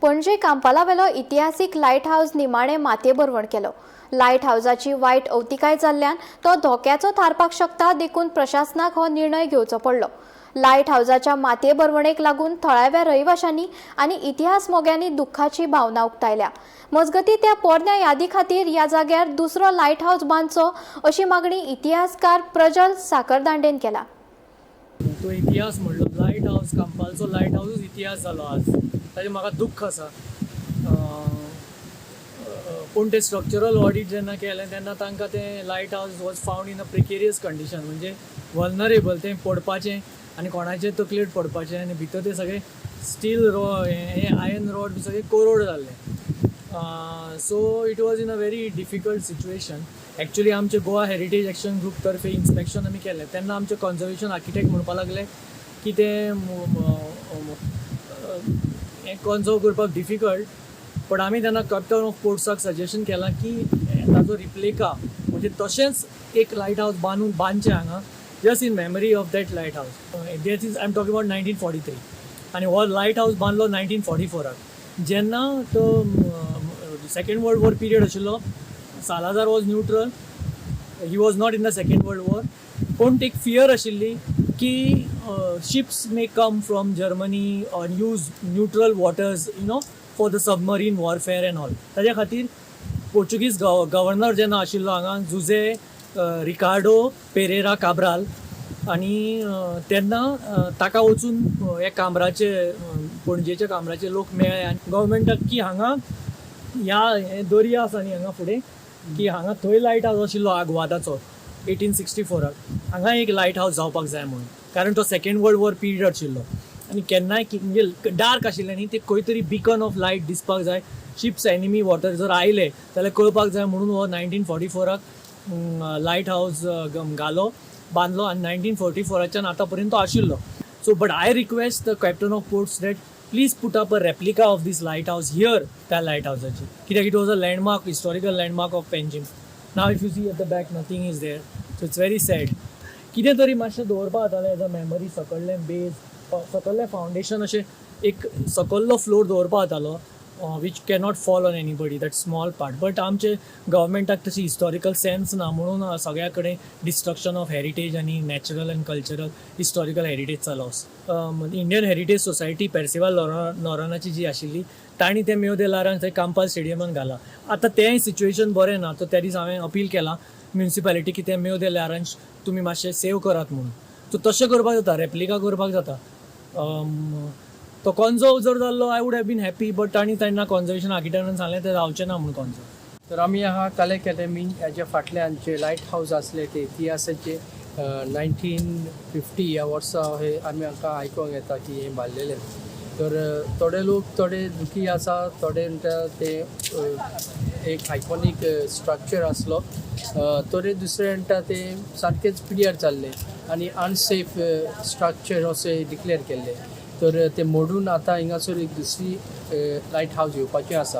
पणजे कांपालावेलो इतिहासीक light house निमाणे मातये बरवण केलो। लायट हाऊसाची वायट अवतिकाय जाल्ल्यान तो धोक्याचो थारपाक शकता देखून प्रशासनाक हो निर्णय घेवचो पडलो। लायट हाऊसाच्या मातये बरवणेक लागून थळाव्या रहिवाशांनी आनी इतिहास मोग्यांनी दुख्खाची भावना उक्तायल्या। मजगती त्या पोरण्या यादी खातीर ह्या जाग्यार दुसरो लायट हाऊस बांदचो अशी मागणी इतिहासकार प्रज्वल साखरदांडेन केला। तो इतिहास म्हणलो लायट हाऊस कांपालचो लायट हाऊस इतिहास जालो आज ताजे म्हाका दुख्ख आसा। पूण ते स्ट्रक्चरल ऑडिट जेन्ना केलें तेन्ना तांकां तें light house was found in a precarious condition, म्हणजे वल्नरेबल, तें पडपाचें आनी कोणाचें तकलेर पडपाचें आनी भितर ते सगळे स्टील आयर्न रॉड बी सगळे कोरोड जाल्ले। So it was in a very difficult situation. Actually आमचे गोवा हेरिटेज एक्शन ग्रुप तर्फे इन्स्पेक्शन आमी केलें तेन्ना आमचे कन्जर्वेशन आर्किटेक्ट म्हणपाक लागले की तें हें कन्जर्व करपाक डिफिकल्ट, पण आमी तेन्ना कॅप्टन ऑफ पोर्ट्साक सजेशन केलां की ताजो रिप्लेका म्हणजे तशेंच एक लायट हाऊस बांदचें हांगा just in memory of that light house. That is I am talking about 1943 आनी हो लायट हाऊस बांदलो 1944 जेन्ना तो सेकेंड वर्ल्ड वॉर पिरियड आशिल्लो। Salazar was neutral, he was not in the second world war, पूण एक fear आशिल्ली की ships may come from Germany on use neutral waters for the submarine warfare end all. ताज्या खातीर Portuguese governor जेन्ना आशिल्लो हांगा जुझे रिकार्डो पेरेरा काब्राल, आनी तेन्ना ताका वचून हे कांबराचे पणजेच्या कांबराचे लोक मेळ्ळे आनी गव्हर्मेंटाक की हांगा ह्या दर्या आसा न्ही हांगा फुडें की हांगा थंय लायट हाऊस आशिल्लो आग्वादाचो 1864 हांगा एक लायट हाऊस जावपाक जाय म्हणून, कारण तो सेकेंड वर्ल्ड वॉर पिरियड आशिल्लो आनी केन्नाय म्हणजे डार्क आशिल्लें न्ही, ते खंय तरी बिकन ऑफ लायट दिसपाक जाय, शिप्स एनिमी वॉटर जर आयले जाल्यार कळपाक जाय म्हणून हो 1944 लायट हाऊस घालो बांदलो आनी 1944च्यान आतां पर्यंत तो आशिल्लो। So but I request the captain of ports that please put up a replica of this light house here त्या लायट हाऊसाची, कित्याक it was a landmark, historical landmark of Panjim. Now if you see at the back nothing is there, so it's very sad. कितें तरी मातशें दवरपा जातालें as a memory, सकयल्लें base, सकयल्लें फावंडेशन, अशें एक सकयल्लो फ्लोर दवरपा जातालो which cannot fall on anybody, that small part, but आमचे गव्हर्मेंटाक तशी हिस्टॉरिकल सेन्स ना म्हणून सगळ्या कडेन डिस्ट्रक्शन ऑफ हेरिटेज आनी नॅचरल एंड कल्चरल हिस्टॉरिकल हेरिटेजचा loss. Indian heritage society Percival नॉरानाची जी आशिल्ली ताणी ते मेवदे लारांक थंय कांपाल स्टेडियमान घाला। आतां तेंय सिच्युएशन बरें ना, तर त्या दीस हांवें अपील केलां म्युनिसिपॅलिटी की ते मेवदे लारांक तुमी मातशें सेव करात म्हणून। सो तशें करपाक जाता, रेप्लिका करपाक जाता। तो कॉन्जर्व जर जाल्लो I would have been happy, but ताणी तेन्ना कॉन्जर्वेशन आर्किटेक्टान सांगलें ते जावचें ना म्हणून कॉन्जर्व। तर आमी आहा कला अकॅडमी हेच्या फाटल्यान जे लायट हाऊस आसले ते इतिहासाचे 1950 ह्या वर्सा हे आमी हांकां आयकोंक येता की हे बांदलेले। तर थोडे लोक थोडे दुखी आसा, थोडे म्हणटा ते एक आयकॉनीक स्ट्रक्चर आसलो, थोडे दुसरे म्हणटा ते सारकेच पिड्यार जाल्ले आनी अनसेफ स्ट्रक्चर अशें डिक्लेअर केल्ले। तर ते मोडून आतां हिंगासर एक दुसरी लायट हाऊस येवपाचें आसा।